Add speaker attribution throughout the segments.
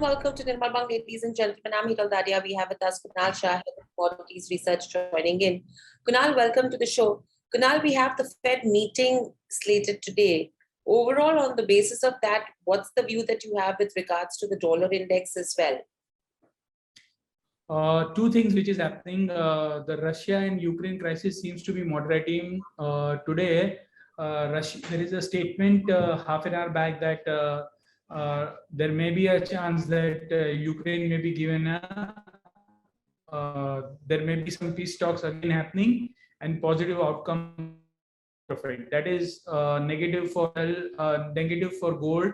Speaker 1: welcome to Nirmal, ladies and gentlemen. I'm Hiral Dadia. We have with us Kunal Shah, Head of Commodities Research, joining in. Kunal, welcome to the show. Kunal, we have the Fed meeting slated today. Overall, on the basis of that, what's the view that you have with regards to the dollar index as well?
Speaker 2: Two things which is happening. The Russia and Ukraine crisis seems to be moderating today. There is a statement half an hour back that there may be a chance that Ukraine may be given there may be some peace talks again happening and positive outcome of it. That is negative for gold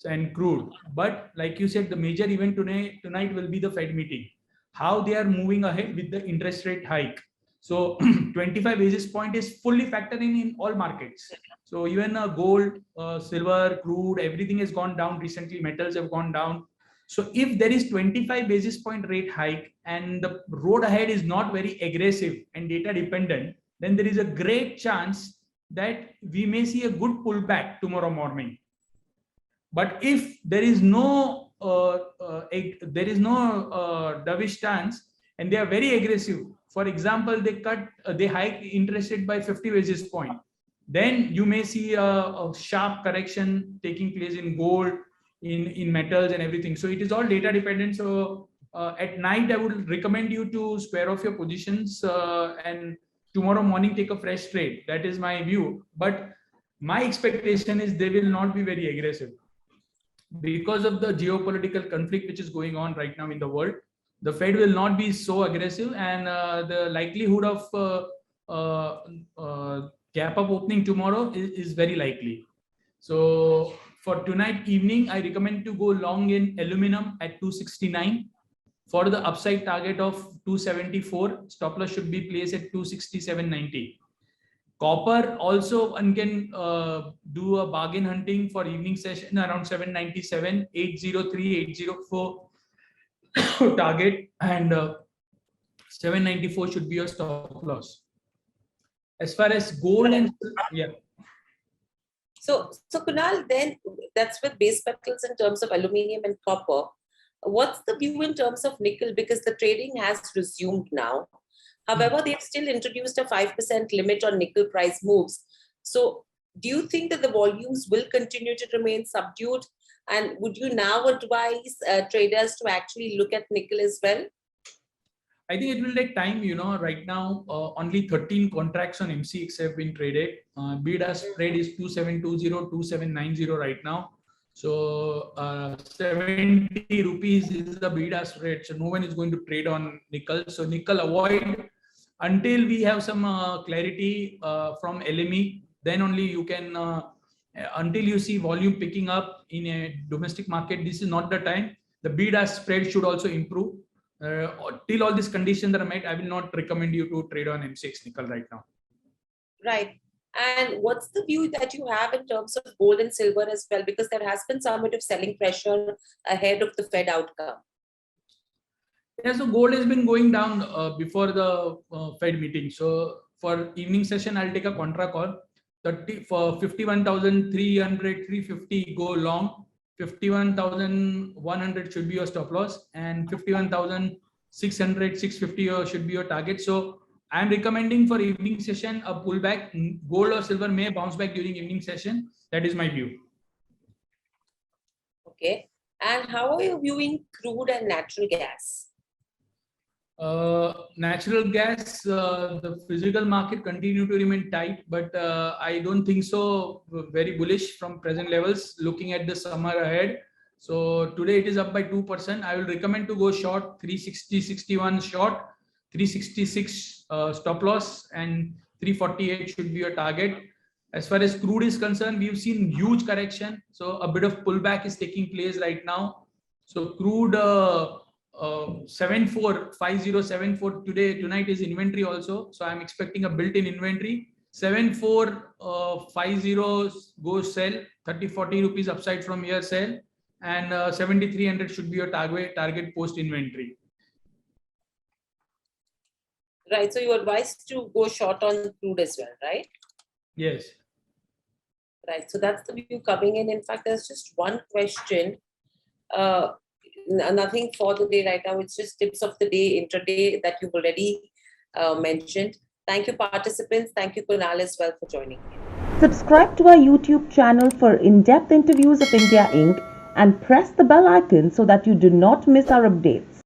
Speaker 2: and crude. But like you said, the major event tonight will be the Fed meeting. How they are moving ahead with the interest rate hike. So 25 basis point is fully factored in all markets. So even gold, silver, crude, everything has gone down recently. Metals have gone down. So if there is 25 basis point rate hike and the road ahead is not very aggressive and data dependent, then there is a great chance that we may see a good pullback tomorrow morning. But if there is no dovish stance and they are very aggressive, for example, they hike interest rate by 50 basis point, then you may see a sharp correction taking place in gold, in metals and everything. So it is all data dependent. So at night, I would recommend you to square off your positions and tomorrow morning take a fresh trade. That is my view. But my expectation is they will not be very aggressive because of the geopolitical conflict which is going on right now in the world. The Fed will not be so aggressive, and the likelihood of gap up opening tomorrow is very likely. So for tonight evening, I recommend to go long in aluminum at 269. For the upside target of 274, stop loss should be placed at 267.90. Copper also, one can do a bargain hunting for evening session around 797, 803, 804 target, and 794 should be your stop loss. As far as gold and
Speaker 1: So Kunal, then that's with base metals in terms of aluminium and copper. What's the view in terms of nickel? Because the trading has resumed now. However, they've still introduced a 5% limit on nickel price moves. So do you think that the volumes will continue to remain subdued? And would you now advise traders to actually look at nickel as well?
Speaker 2: I think it will take time. Right now, only 13 contracts on MCX have been traded. Bid-ask spread is 2720, 2790 right now. So 70 rupees is the bid-ask rate. So no one is going to trade on nickel. So nickel avoid until we have some clarity from LME. Then only you can, until you see volume picking up in a domestic market, this is not the time. The bid-ask spread should also improve. Till all these conditions are met, I will not recommend you to trade on MCX nickel right now.
Speaker 1: Right. And what's the view that you have in terms of gold and silver as well? Because there has been somewhat of selling pressure ahead of the Fed outcome.
Speaker 2: Yeah, so gold has been going down before the Fed meeting. So for evening session, I'll take a contra call. 30 for 51,300, 350 go long. 51,100 should be your stop loss, and 51,600, 650 should be your target. So I'm recommending for evening session a pullback. Gold or silver may bounce back during evening session. That is my view.
Speaker 1: Okay. And how are you viewing crude and natural gas?
Speaker 2: Natural gas, the physical market continue to remain tight, but I don't think so very bullish from present levels looking at the summer ahead. So today it is up by 2%. I will recommend to go short 360.61 short, 366 stop loss, and 348 should be your target. As far as crude is concerned, we've seen huge correction. So a bit of pullback is taking place right now. So crude 5074 tonight is inventory also. So I'm expecting a built-in inventory. 7450 go sell, 30-40 rupees upside from here sell, and 7300 should be your target post inventory.
Speaker 1: Right. So you advise to go short on crude as well, right?
Speaker 2: Yes.
Speaker 1: Right. So that's the view coming in. In fact, there's just one question. Nothing for the day right now. It's just tips of the day, intraday that you've already mentioned. Thank you, participants. Thank you, Kunal, as well, for joining in.
Speaker 3: Subscribe to our YouTube channel for in-depth interviews of India Inc. and press the bell icon so that you do not miss our updates.